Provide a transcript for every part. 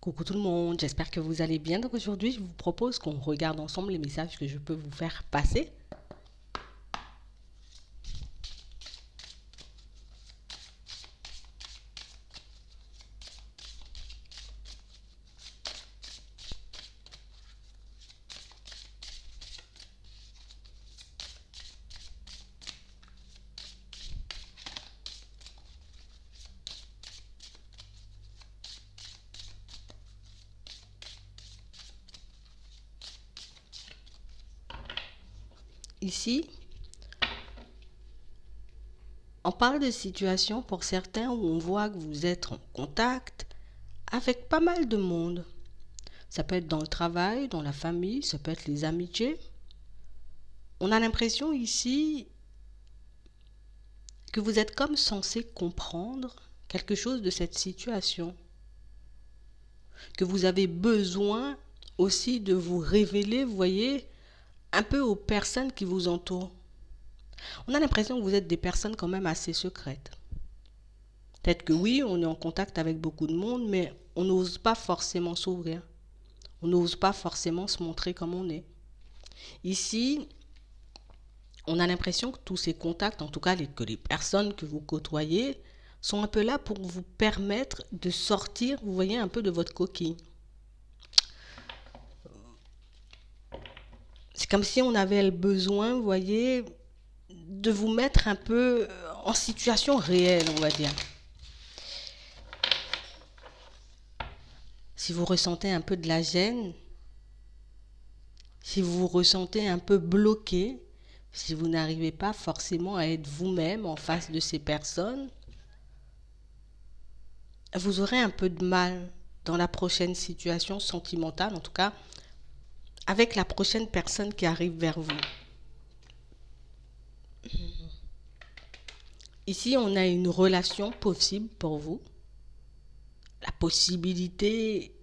Coucou tout le monde, j'espère que vous allez bien. Donc aujourd'hui, je vous propose qu'on regarde ensemble les messages que je peux vous faire passer. Ici, on parle de situations pour certains où on voit que vous êtes en contact avec pas mal de monde. Ça peut être dans le travail, dans la famille, ça peut être les amitiés. On a l'impression ici que vous êtes comme censé comprendre quelque chose de cette situation. Que vous avez besoin aussi de vous révéler, vous voyez, un peu aux personnes qui vous entourent. On a l'impression que vous êtes des personnes quand même assez secrètes. Peut-être que oui, on est en contact avec beaucoup de monde, mais on n'ose pas forcément s'ouvrir. On n'ose pas forcément se montrer comme on est. Ici, on a l'impression que tous ces contacts, en tout cas que les personnes que vous côtoyez, sont un peu là pour vous permettre de sortir, vous voyez, un peu de votre coquille. C'est comme si on avait le besoin, vous voyez, de vous mettre un peu en situation réelle, on va dire. Si vous ressentez un peu de la gêne, si vous vous ressentez un peu bloqué, si vous n'arrivez pas forcément à être vous-même en face de ces personnes, vous aurez un peu de mal dans la prochaine situation sentimentale, en tout cas, avec la prochaine personne qui arrive vers vous. Ici, on a une relation possible pour vous, la possibilité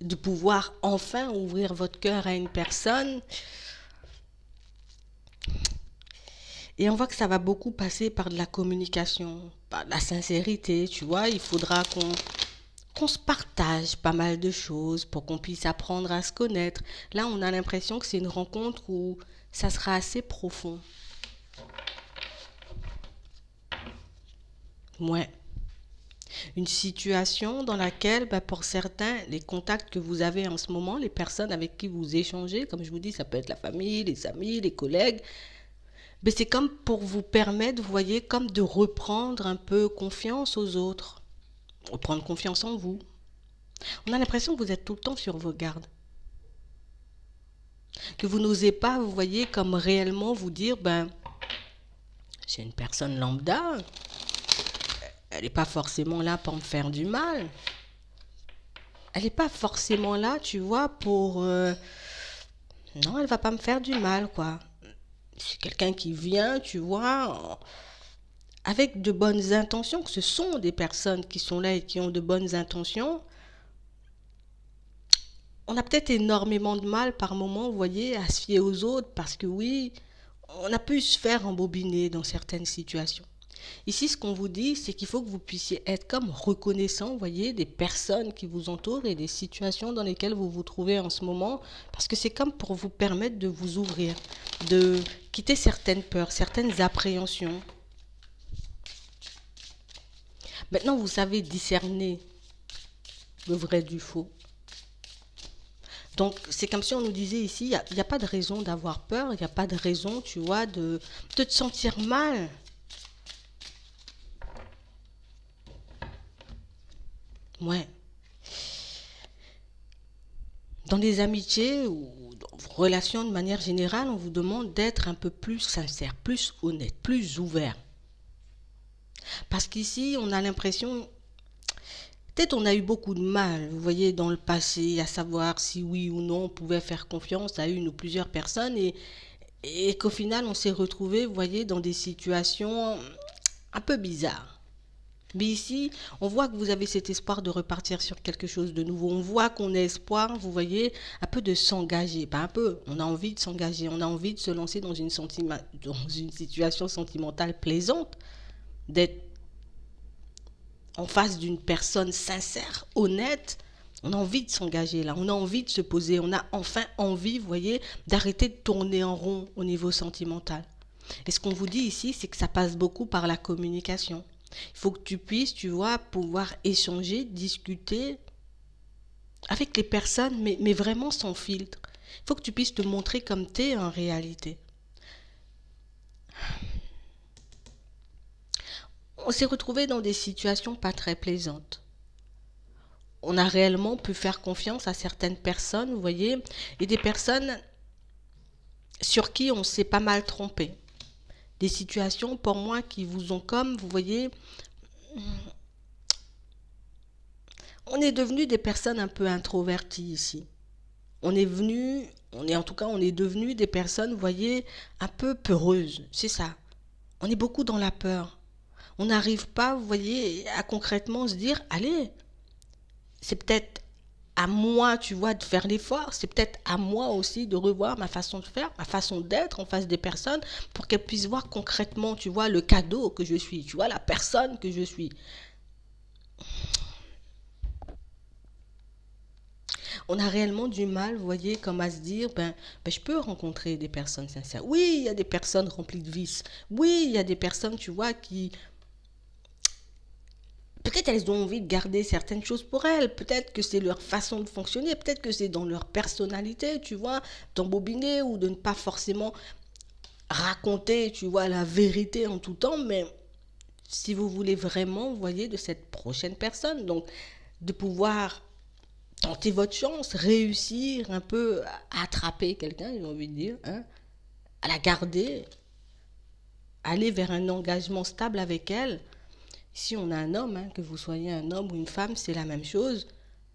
de pouvoir enfin ouvrir votre cœur à une personne. Et on voit que ça va beaucoup passer par de la communication, par de la sincérité, tu vois. Il faudra qu'on se partage pas mal de choses pour qu'on puisse apprendre à se connaître. Là, on a l'impression que c'est une rencontre où ça sera assez profond. Ouais. Une situation dans laquelle, pour certains, les contacts que vous avez en ce moment, les personnes avec qui vous échangez, comme je vous dis, ça peut être la famille, les amis, les collègues, c'est comme pour vous permettre, vous voyez, comme de reprendre un peu confiance aux autres, reprendre confiance en vous. On a l'impression que vous êtes tout le temps sur vos gardes, que vous n'osez pas, vous voyez, comme réellement vous dire, c'est une personne lambda, elle n'est pas forcément là pour me faire du mal. Elle n'est pas forcément là, tu vois, pour... Non, elle va pas me faire du mal, quoi. C'est quelqu'un qui vient, tu vois, avec de bonnes intentions, que ce sont des personnes qui sont là et qui ont de bonnes intentions. On a peut-être énormément de mal par moment, vous voyez, à se fier aux autres, parce que oui, on a pu se faire embobiner dans certaines situations. Ici, ce qu'on vous dit, c'est qu'il faut que vous puissiez être comme reconnaissant, vous voyez, des personnes qui vous entourent et des situations dans lesquelles vous vous trouvez en ce moment, parce que c'est comme pour vous permettre de vous ouvrir, de quitter certaines peurs, certaines appréhensions. Maintenant, vous savez discerner le vrai du faux. Donc, c'est comme si on nous disait ici, il n'y a pas de raison d'avoir peur, il n'y a pas de raison, tu vois, de te sentir mal. Ouais. Dans les amitiés ou dans vos relations de manière générale, on vous demande d'être un peu plus sincère, plus honnête, plus ouvert. Parce qu'ici, on a l'impression, peut-être on a eu beaucoup de mal, vous voyez, dans le passé, à savoir si oui ou non on pouvait faire confiance à une ou plusieurs personnes et qu'au final, on s'est retrouvé, vous voyez, dans des situations un peu bizarres. Mais ici, on voit que vous avez cet espoir de repartir sur quelque chose de nouveau. On voit qu'on a espoir, vous voyez, un peu de s'engager. Pas un peu, on a envie de s'engager, on a envie de se lancer dans une situation sentimentale plaisante, d'être en face d'une personne sincère, honnête, On a envie de s'engager là, on a envie de se poser, on a enfin envie, vous voyez, d'arrêter de tourner en rond au niveau sentimental. Et ce qu'on vous dit ici, c'est que ça passe beaucoup par la communication. Il faut que tu puisses, tu vois, pouvoir échanger, discuter avec les personnes, mais vraiment sans filtre. Il faut que tu puisses te montrer comme tu es en réalité. On s'est retrouvé dans des situations pas très plaisantes. On a réellement pu faire confiance à certaines personnes, vous voyez, et des personnes sur qui on s'est pas mal trompé. Des situations pour moi qui vous ont comme, vous voyez, on est devenu des personnes un peu introverties ici. On est devenu des personnes, vous voyez, un peu peureuses, c'est ça. On est beaucoup dans la peur. On n'arrive pas, vous voyez, à concrètement se dire, allez, c'est peut-être à moi, tu vois, de faire l'effort. C'est peut-être à moi aussi de revoir ma façon de faire, ma façon d'être en face des personnes pour qu'elles puissent voir concrètement, tu vois, le cadeau que je suis, tu vois, la personne que je suis. On a réellement du mal, vous voyez, comme à se dire, je peux rencontrer des personnes sincères. Oui, il y a des personnes remplies de vices. Oui, il y a des personnes, tu vois, qui, peut-être elles ont envie de garder certaines choses pour elles. Peut-être que c'est leur façon de fonctionner. Peut-être que c'est dans leur personnalité, tu vois, d'embobiner ou de ne pas forcément raconter, tu vois, la vérité en tout temps. Mais si vous voulez vraiment, vous voyez, de cette prochaine personne, donc de pouvoir tenter votre chance, réussir un peu à attraper quelqu'un, j'ai envie de dire, hein, à la garder, aller vers un engagement stable avec elle. Si on a un homme, hein, que vous soyez un homme ou une femme, c'est la même chose.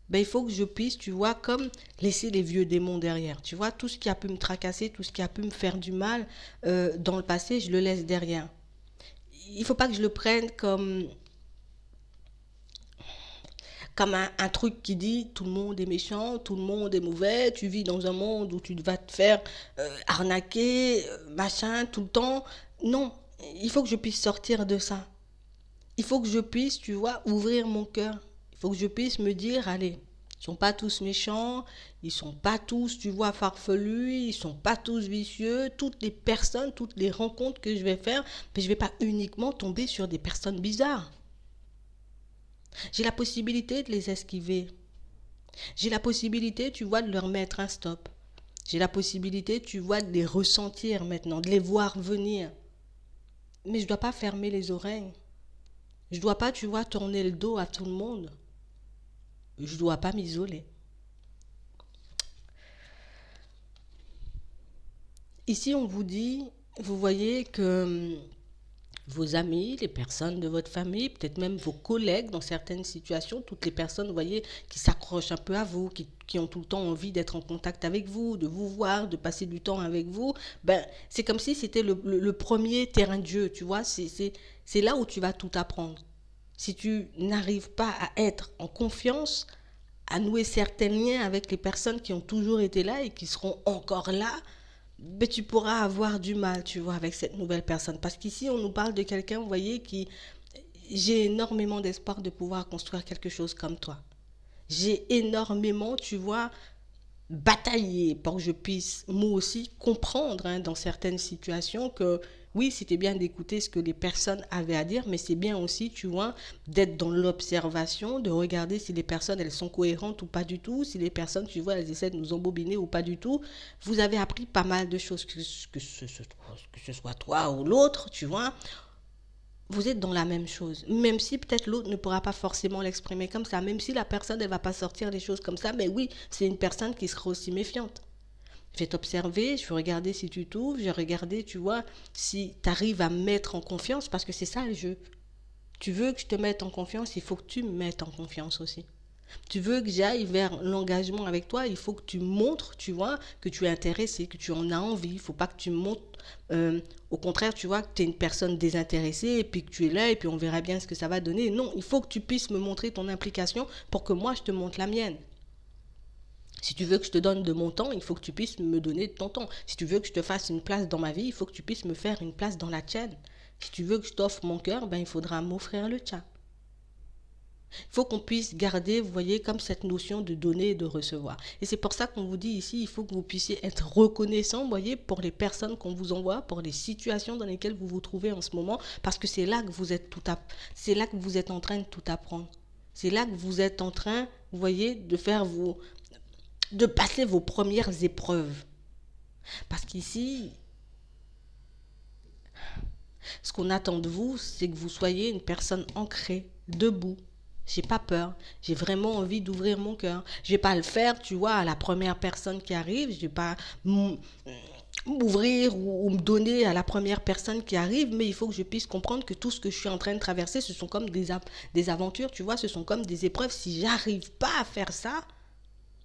Ben, il faut que je puisse, tu vois, comme laisser les vieux démons derrière. Tu vois, tout ce qui a pu me tracasser, tout ce qui a pu me faire du mal dans le passé, je le laisse derrière. Il ne faut pas que je le prenne comme un truc qui dit tout le monde est méchant, tout le monde est mauvais, tu vis dans un monde où tu vas te faire arnaquer, machin, tout le temps. Non, il faut que je puisse sortir de ça. Il faut que je puisse, tu vois, ouvrir mon cœur. Il faut que je puisse me dire, allez, ils sont pas tous méchants, ils sont pas tous, tu vois, farfelus, ils sont pas tous vicieux. Toutes les personnes, toutes les rencontres que je vais faire, mais je vais pas uniquement tomber sur des personnes bizarres. J'ai la possibilité de les esquiver. J'ai la possibilité, tu vois, de leur mettre un stop. J'ai la possibilité, tu vois, de les ressentir maintenant, de les voir venir. Mais je ne dois pas fermer les oreilles. Je ne dois pas, tu vois, tourner le dos à tout le monde. Je ne dois pas m'isoler. Ici, on vous dit, vous voyez que vos amis, les personnes de votre famille, peut-être même vos collègues dans certaines situations, toutes les personnes, vous voyez, qui s'accrochent un peu à vous, qui ont tout le temps envie d'être en contact avec vous, de vous voir, de passer du temps avec vous, ben, c'est comme si c'était le premier terrain de jeu, tu vois, c'est là où tu vas tout apprendre. Si tu n'arrives pas à être en confiance, à nouer certains liens avec les personnes qui ont toujours été là et qui seront encore là, ben, tu pourras avoir du mal, tu vois, avec cette nouvelle personne. Parce qu'ici, on nous parle de quelqu'un, vous voyez, qui... J'ai énormément d'espoir de pouvoir construire quelque chose comme toi. J'ai énormément, tu vois, bataillé pour que je puisse, moi aussi, comprendre hein, dans certaines situations que oui, c'était bien d'écouter ce que les personnes avaient à dire, mais c'est bien aussi, tu vois, d'être dans l'observation, de regarder si les personnes, elles sont cohérentes ou pas du tout, si les personnes, tu vois, elles essaient de nous embobiner ou pas du tout. Vous avez appris pas mal de choses, que ce soit toi ou l'autre, tu vois. Vous êtes dans la même chose. Même si peut-être l'autre ne pourra pas forcément l'exprimer comme ça, même si la personne, elle ne va pas sortir les choses comme ça, mais oui, c'est une personne qui sera aussi méfiante. Je vais t'observer, je vais regarder si tu t'ouvres, je vais regarder, tu vois, si tu arrives à me mettre en confiance, parce que c'est ça le jeu. Tu veux que je te mette en confiance, il faut que tu me mettes en confiance aussi. Tu veux que j'aille vers l'engagement avec toi, il faut que tu montres, tu vois, que tu es intéressé, que tu en as envie. Il ne faut pas que tu montres, au contraire, tu vois, que tu es une personne désintéressée et puis que tu es là et puis on verra bien ce que ça va donner. Non, il faut que tu puisses me montrer ton implication pour que moi, je te montre la mienne. Si tu veux que je te donne de mon temps, il faut que tu puisses me donner de ton temps. Si tu veux que je te fasse une place dans ma vie, il faut que tu puisses me faire une place dans la tienne. Si tu veux que je t'offre mon cœur, ben il faudra m'offrir le tien. Il faut qu'on puisse garder, vous voyez, comme cette notion de donner et de recevoir. Et c'est pour ça qu'on vous dit ici, il faut que vous puissiez être reconnaissant, vous voyez, pour les personnes qu'on vous envoie, pour les situations dans lesquelles vous vous trouvez en ce moment, parce que c'est là que vous êtes c'est là que vous êtes en train de tout apprendre. C'est là que vous êtes en train, vous voyez, de passer vos premières épreuves. Parce qu'ici, ce qu'on attend de vous, c'est que vous soyez une personne ancrée, debout. J'ai pas peur. J'ai vraiment envie d'ouvrir mon cœur. Je vais pas le faire, tu vois, à la première personne qui arrive. Je vais pas m'ouvrir ou me donner à la première personne qui arrive, mais il faut que je puisse comprendre que tout ce que je suis en train de traverser, ce sont comme des aventures, tu vois, ce sont comme des épreuves. Si j'arrive pas à faire ça,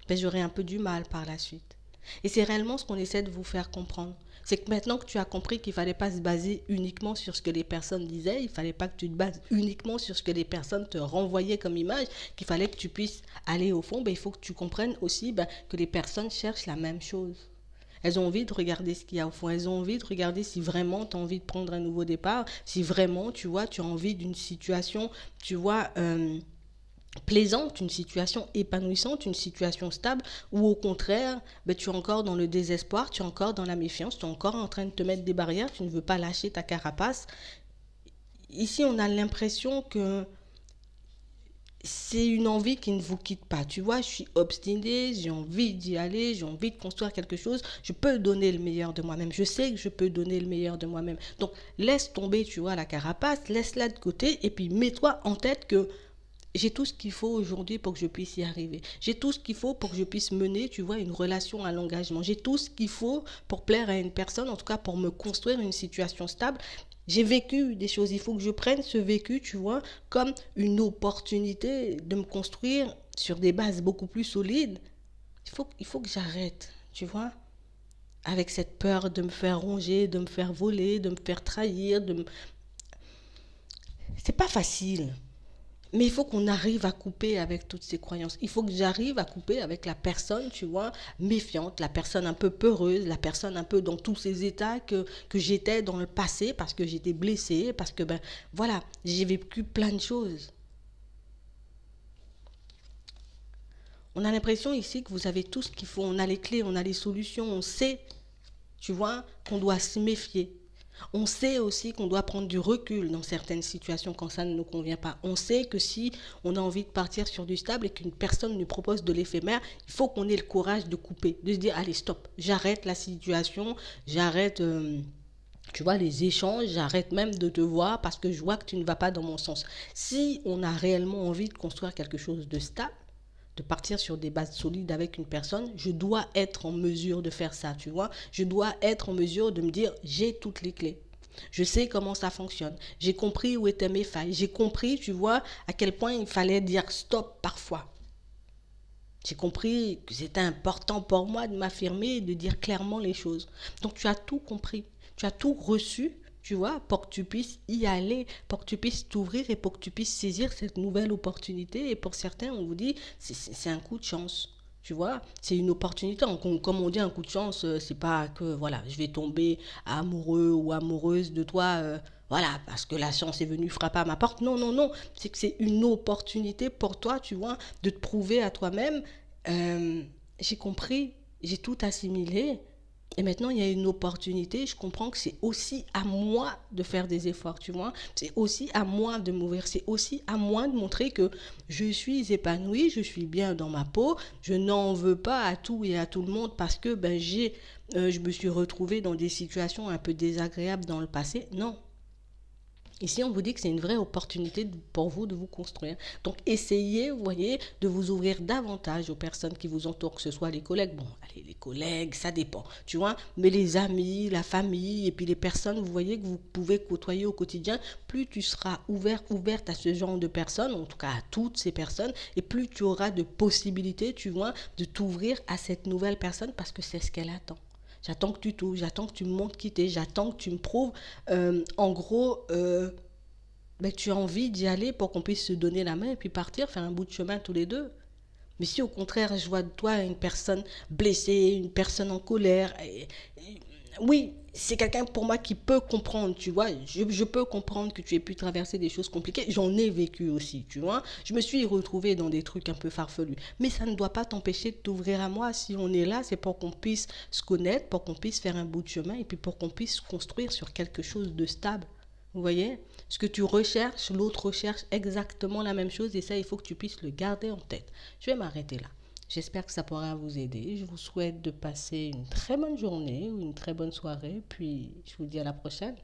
ben j'aurai un peu du mal par la suite. Et c'est réellement ce qu'on essaie de vous faire comprendre. C'est que maintenant que tu as compris qu'il ne fallait pas se baser uniquement sur ce que les personnes disaient, il ne fallait pas que tu te bases uniquement sur ce que les personnes te renvoyaient comme image, qu'il fallait que tu puisses aller au fond, ben, il faut que tu comprennes aussi que les personnes cherchent la même chose. Elles ont envie de regarder ce qu'il y a au fond. Elles ont envie de regarder si vraiment tu as envie de prendre un nouveau départ, si vraiment, tu vois, tu as envie d'une situation, tu vois, plaisante, une situation épanouissante, une situation stable, ou au contraire, tu es encore dans le désespoir, tu es encore dans la méfiance, tu es encore en train de te mettre des barrières, tu ne veux pas lâcher ta carapace. Ici, on a l'impression que c'est une envie qui ne vous quitte pas. Tu vois, je suis obstinée, j'ai envie d'y aller, j'ai envie de construire quelque chose, je peux donner le meilleur de moi-même. Je sais que je peux donner le meilleur de moi-même. Donc, laisse tomber, tu vois, la carapace, laisse-la de côté et puis mets-toi en tête que j'ai tout ce qu'il faut aujourd'hui pour que je puisse y arriver. J'ai tout ce qu'il faut pour que je puisse mener, tu vois, une relation à l'engagement. J'ai tout ce qu'il faut pour plaire à une personne, en tout cas pour me construire une situation stable. J'ai vécu des choses. Il faut que je prenne ce vécu, tu vois, comme une opportunité de me construire sur des bases beaucoup plus solides. Il faut que j'arrête, tu vois, avec cette peur de me faire ronger, de me faire voler, de me faire trahir. C'est pas facile. Mais il faut qu'on arrive à couper avec toutes ces croyances. Il faut que j'arrive à couper avec la personne, tu vois, méfiante, la personne un peu peureuse, la personne un peu dans tous ces états que j'étais dans le passé parce que j'étais blessée, parce que, voilà, j'ai vécu plein de choses. On a l'impression ici que vous avez tout ce qu'il faut. On a les clés, on a les solutions, on sait, tu vois, qu'on doit se méfier. On sait aussi qu'on doit prendre du recul dans certaines situations quand ça ne nous convient pas. On sait que si on a envie de partir sur du stable et qu'une personne nous propose de l'éphémère, il faut qu'on ait le courage de couper, de se dire allez stop, j'arrête la situation, j'arrête tu vois les échanges, j'arrête même de te voir parce que je vois que tu ne vas pas dans mon sens. Si on a réellement envie de construire quelque chose de stable, de partir sur des bases solides avec une personne, je dois être en mesure de faire ça, tu vois. Je dois être en mesure de me dire, j'ai toutes les clés. Je sais comment ça fonctionne. J'ai compris où étaient mes failles. J'ai compris, tu vois, à quel point il fallait dire stop parfois. J'ai compris que c'était important pour moi de m'affirmer et de dire clairement les choses. Donc tu as tout compris. Tu as tout reçu, tu vois, pour que tu puisses y aller, pour que tu puisses t'ouvrir et pour que tu puisses saisir cette nouvelle opportunité. Et pour certains, on vous dit, c'est un coup de chance. Tu vois, c'est une opportunité. Comme on dit, un coup de chance, c'est pas que, voilà, je vais tomber amoureux ou amoureuse de toi, voilà, parce que la chance est venue frapper à ma porte. Non, non, non. C'est que c'est une opportunité pour toi, tu vois, de te prouver à toi-même. euh, j'ai compris, j'ai tout assimilé. Et maintenant, il y a une opportunité. Je comprends que c'est aussi à moi de faire des efforts, tu vois. C'est aussi à moi de m'ouvrir. C'est aussi à moi de montrer que je suis épanouie, je suis bien dans ma peau. Je n'en veux pas à tout et à tout le monde parce que je me suis retrouvée dans des situations un peu désagréables dans le passé. Non, ici, on vous dit que c'est une vraie opportunité pour vous de vous construire. Donc, essayez, vous voyez, de vous ouvrir davantage aux personnes qui vous entourent, que ce soit les collègues. Bon, allez, les collègues, ça dépend, tu vois. Mais les amis, la famille, et puis les personnes, vous voyez, que vous pouvez côtoyer au quotidien, plus tu seras ouverte à ce genre de personnes, en tout cas à toutes ces personnes, et plus tu auras de possibilités, tu vois, de t'ouvrir à cette nouvelle personne parce que c'est ce qu'elle attend. J'attends que tu t'ouvres, j'attends que tu me montres qui t'es, j'attends que tu me prouves, en gros, tu as envie d'y aller pour qu'on puisse se donner la main et puis partir, faire un bout de chemin tous les deux. Mais si au contraire, je vois de toi une personne blessée, une personne en colère, Oui, c'est quelqu'un pour moi qui peut comprendre, tu vois. Je peux comprendre que tu aies pu traverser des choses compliquées. J'en ai vécu aussi, tu vois. Je me suis retrouvée dans des trucs un peu farfelus. Mais ça ne doit pas t'empêcher de t'ouvrir à moi. Si on est là, c'est pour qu'on puisse se connaître, pour qu'on puisse faire un bout de chemin et puis pour qu'on puisse construire sur quelque chose de stable. Vous voyez? Ce que tu recherches, l'autre recherche exactement la même chose et ça, il faut que tu puisses le garder en tête. Je vais m'arrêter là. J'espère que ça pourra vous aider. Je vous souhaite de passer une très bonne journée ou une très bonne soirée. Puis je vous dis à la prochaine.